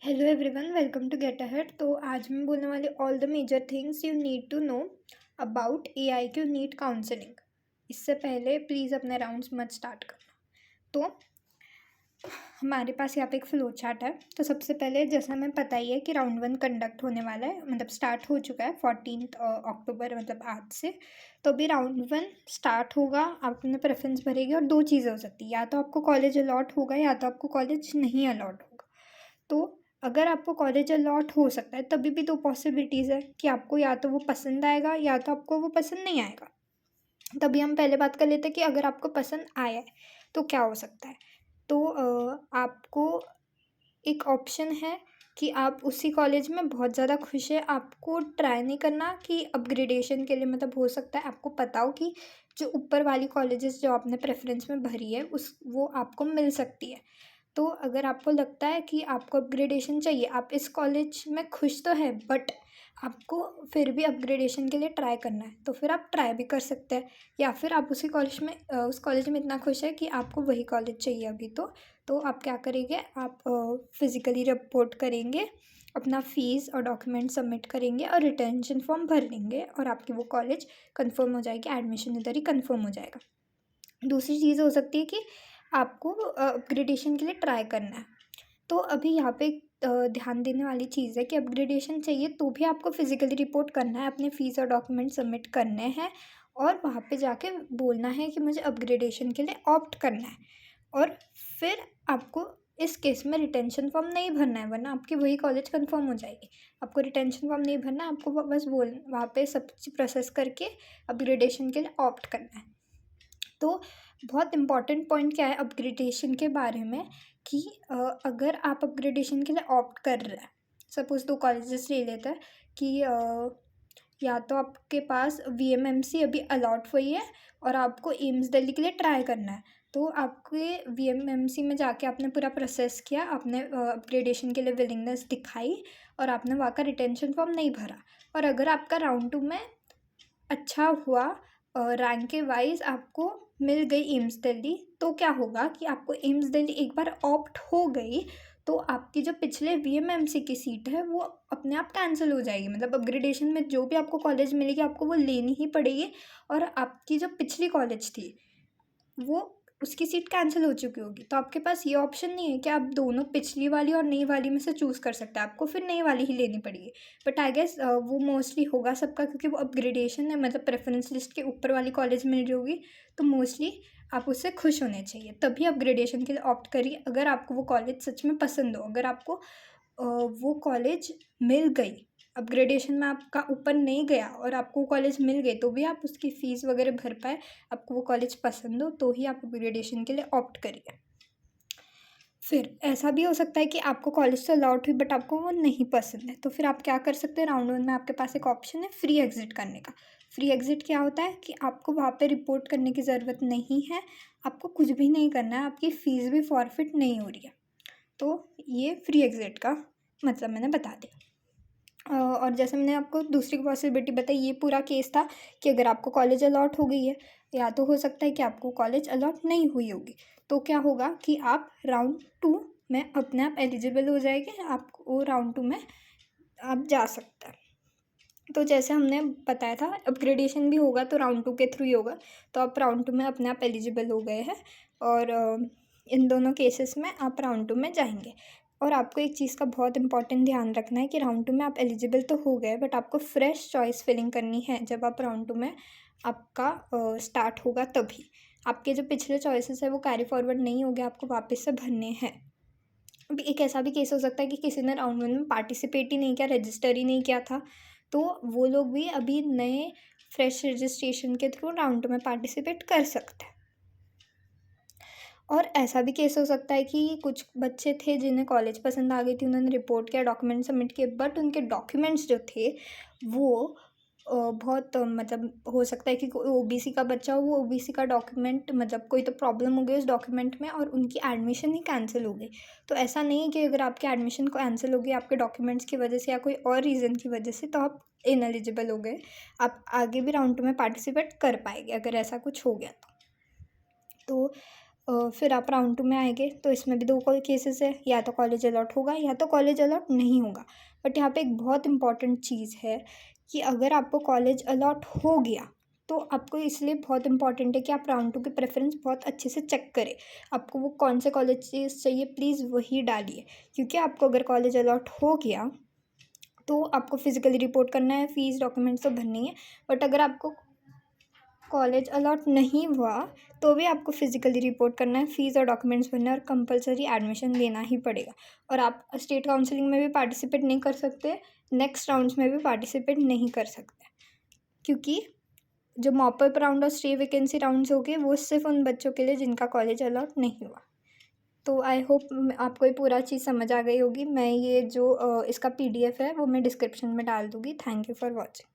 Hello everyone, welcome to get ahead. तो आज मैं बोलने वाली all the major things you need to know about AI Q NEET counselling. इससे पहले प्लीज़ अपने राउंड्स मत स्टार्ट करना। तो हमारे पास यहाँ पे एक फ्लो चार्ट है। तो सबसे पहले जैसा हमें पता ही है कि राउंड 1 कंडक्ट होने वाला है, मतलब स्टार्ट हो चुका है 14 अक्टूबर, मतलब आज से। तो अभी राउंड 1 स्टार्ट होगा, आप अपने प्रेफरेंस भरेंगे और दो चीज़ें हो सकती है, या तो आपको कॉलेज अलॉट होगा या तो आपको कॉलेज नहीं अलॉट होगा। तो अगर आपको कॉलेज अलॉट हो सकता है तभी भी दो पॉसिबिलिटीज़ है कि आपको या तो वो पसंद आएगा या तो आपको वो पसंद नहीं आएगा। तभी हम पहले बात कर लेते हैं कि अगर आपको पसंद आया है तो क्या हो सकता है। तो आपको एक ऑप्शन है कि आप उसी कॉलेज में बहुत ज़्यादा खुश है, आपको ट्राई नहीं करना कि अपग्रेडेशन के लिए, मतलब हो सकता है आपको पता हो कि जो ऊपर वाली कॉलेजेस जो आपने प्रेफरेंस में भरी है उस वो आपको मिल सकती है। तो अगर आपको लगता है कि आपको अपग्रेडेशन चाहिए, आप इस कॉलेज में खुश तो है बट आपको फिर भी अपग्रेडेशन के लिए ट्राई करना है, तो फिर आप ट्राई भी कर सकते हैं। या फिर आप उसी कॉलेज में उस कॉलेज में इतना खुश है कि आपको वही कॉलेज चाहिए अभी। तो आप क्या करेंगे, आप फिज़िकली रिपोर्ट करेंगे, अपना फ़ीस और डॉक्यूमेंट सबमिट करेंगे और रिटेंशन फॉर्म भर लेंगे और आपकी वो कॉलेज कंफर्म हो जाएगी, एडमिशन इधर ही कंफर्म हो जाएगा। दूसरी चीज़ हो सकती है कि आपको अपग्रेडेशन के लिए ट्राई करना है। तो अभी यहाँ पे ध्यान देने वाली चीज़ है कि अपग्रेडेशन चाहिए तो भी आपको फिज़िकली रिपोर्ट करना है, अपने फ़ीस और डॉक्यूमेंट सबमिट करने हैं और वहाँ पे जाके बोलना है कि मुझे अपग्रेडेशन के लिए ऑप्ट करना है। और फिर आपको इस केस में रिटेंशन फॉर्म नहीं भरना है, वरना आपकी वही कॉलेज कंफर्म हो जाएगी। आपको रिटेंशन फॉर्म नहीं भरना है, आपको बस वहाँ पे सब चीज़ प्रोसेस करके अपग्रेडेशन के लिए ऑप्ट करना है। तो बहुत इम्पॉर्टेंट पॉइंट क्या है अपग्रेडेशन के बारे में कि अगर आप अपग्रेडेशन के लिए ऑप्ट कर रहे हैं, सपोज़ दो कॉलेजेस ले लेते हैं कि या तो आपके पास वीएमएमसी अभी अलॉट हुई है और आपको एम्स दिल्ली के लिए ट्राई करना है। तो आपके वीएमएमसी में जाके आपने पूरा प्रोसेस किया, आपने अपग्रेडेशन के लिए विलिंगनेस दिखाई और आपने वहाँ का रिटेंशन फॉर्म नहीं भरा, और अगर आपका राउंड 2 में अच्छा हुआ, रैंक के वाइज आपको मिल गई एम्स दिल्ली, तो क्या होगा कि आपको एम्स दिल्ली एक बार ऑप्ट हो गई तो आपकी जो पिछले वीएमएमसी की सीट है वो अपने आप कैंसिल हो जाएगी। मतलब अपग्रेडेशन में जो भी आपको कॉलेज मिलेगी आपको वो लेनी ही पड़ेगी, और आपकी जो पिछली कॉलेज थी वो उसकी सीट कैंसिल हो चुकी होगी। तो आपके पास ये ऑप्शन नहीं है कि आप दोनों पिछली वाली और नई वाली में से चूज़ कर सकते हैं, आपको फिर नई वाली ही लेनी पड़ेगी। बट आई गेस वो मोस्टली होगा सबका, क्योंकि वो अपग्रेडेशन है, मतलब प्रेफरेंस लिस्ट के ऊपर वाली कॉलेज मिल रही होगी, तो मोस्टली आप उससे खुश होने चाहिए तभी अपग्रेडेशन के लिए ऑप्ट करिए। अगर आपको वो कॉलेज सच में पसंद हो, अगर आपको वो कॉलेज मिल गई, अपग्रेडेशन में आपका ऊपर नहीं गया और आपको कॉलेज मिल गए तो भी आप उसकी फ़ीस वगैरह भर पाए, आपको वो कॉलेज पसंद हो, तो ही आप अपग्रेडेशन के लिए ऑप्ट करिए। फिर ऐसा भी हो सकता है कि आपको कॉलेज तो अलॉट हुई बट आपको वो नहीं पसंद है, तो फिर आप क्या कर सकते हैं, राउंड 1 में आपके पास एक ऑप्शन है फ्री एग्ज़िट करने का। फ्री एग्ज़िट क्या होता है कि आपको वहाँ पे रिपोर्ट करने की ज़रूरत नहीं है, आपको कुछ भी नहीं करना है, आपकी फ़ीस भी फॉरफिट नहीं हो रही है। तो ये फ्री एग्ज़िट का मतलब मैंने बता दिया। और जैसे मैंने आपको दूसरी पॉसिबिलिटी बताई, ये पूरा केस था कि अगर आपको कॉलेज अलॉट हो गई है, या तो हो सकता है कि आपको कॉलेज अलॉट नहीं हुई होगी, तो क्या होगा कि आप राउंड 2 में अपने आप एलिजिबल हो जाएंगे, आपको राउंड 2 में आप जा सकते हैं। तो जैसे हमने बताया था अपग्रेडेशन भी होगा तो राउंड 2 के थ्रू ही होगा, तो आप राउंड 2 में अपने आप एलिजिबल हो गए हैं, और इन दोनों केसेस में आप राउंड 2 में जाएंगे। और आपको एक चीज़ का बहुत इंपॉर्टेंट ध्यान रखना है कि राउंड 2 में आप एलिजिबल तो हो गए बट आपको फ्रेश चॉइस फिलिंग करनी है। जब आप राउंड 2 में आपका स्टार्ट होगा तभी आपके जो पिछले चॉइसेस है वो कैरी फॉरवर्ड नहीं हो गए, आपको वापस से भरने हैं। अभी एक ऐसा भी केस हो सकता है कि किसी ने राउंड 1 में पार्टिसिपेट ही नहीं किया, रजिस्टर ही नहीं किया था, तो वो लोग भी अभी नए फ्रेश रजिस्ट्रेशन के थ्रू राउंड 2 में पार्टिसिपेट कर सकते हैं। और ऐसा भी केस हो सकता है कि कुछ बच्चे थे जिन्हें कॉलेज पसंद आ गई थी, उन्होंने रिपोर्ट किया, डॉक्यूमेंट सबमिट किए, बट उनके डॉक्यूमेंट्स जो थे वो बहुत मतलब हो सकता है कि कोई ओबीसी का बच्चा हो, वो ओबीसी का डॉक्यूमेंट, मतलब कोई तो प्रॉब्लम हो गई उस डॉक्यूमेंट में और उनकी एडमिशन ही कैंसिल हो गई। तो ऐसा नहीं है कि अगर आपकी एडमिशन को कैंसिल हो गई आपके डॉक्यूमेंट्स की वजह से या कोई और रीज़न की वजह से, तो आप इनएलिजिबल हो गए, आप आगे भी राउंड 2 में पार्टिसिपेट कर पाएंगे अगर ऐसा कुछ हो गया तो। फिर आप राउंड 2 में आएँगे तो इसमें भी 2 केसेस है, या तो कॉलेज अलॉट होगा या तो कॉलेज अलॉट नहीं होगा। बट यहाँ पे एक बहुत इम्पॉर्टेंट चीज़ है कि अगर आपको कॉलेज अलॉट हो गया तो आपको इसलिए बहुत इम्पॉर्टेंट है कि आप राउंड 2 के प्रेफरेंस बहुत अच्छे से चेक करें। आपको वो कौन से कॉलेज चाहिए प्लीज़ वही डालिए, क्योंकि आपको अगर कॉलेज अलॉट हो गया तो आपको फिज़िकली रिपोर्ट करना है, फ़ीस डॉक्यूमेंट्स तो भरनी है। बट अगर आपको कॉलेज अलॉट नहीं हुआ तो भी आपको फिज़िकली रिपोर्ट करना है, फ़ीस और डॉक्यूमेंट्स भरना है और कंपलसरी एडमिशन लेना ही पड़ेगा। और आप स्टेट काउंसलिंग में भी पार्टिसिपेट नहीं कर सकते, नेक्स्ट राउंड्स में भी पार्टिसिपेट नहीं कर सकते, क्योंकि जो मॉप अप राउंड और स्टे वैकेंसी राउंड्स हो गए वो सिर्फ उन बच्चों के लिए जिनका कॉलेज अलॉट नहीं हुआ। तो आई होप आपको ये पूरा चीज़ समझ आ गई होगी। मैं ये जो इसका PDF है वो मैं डिस्क्रिप्शन में डाल दूँगी। Thank you for watching.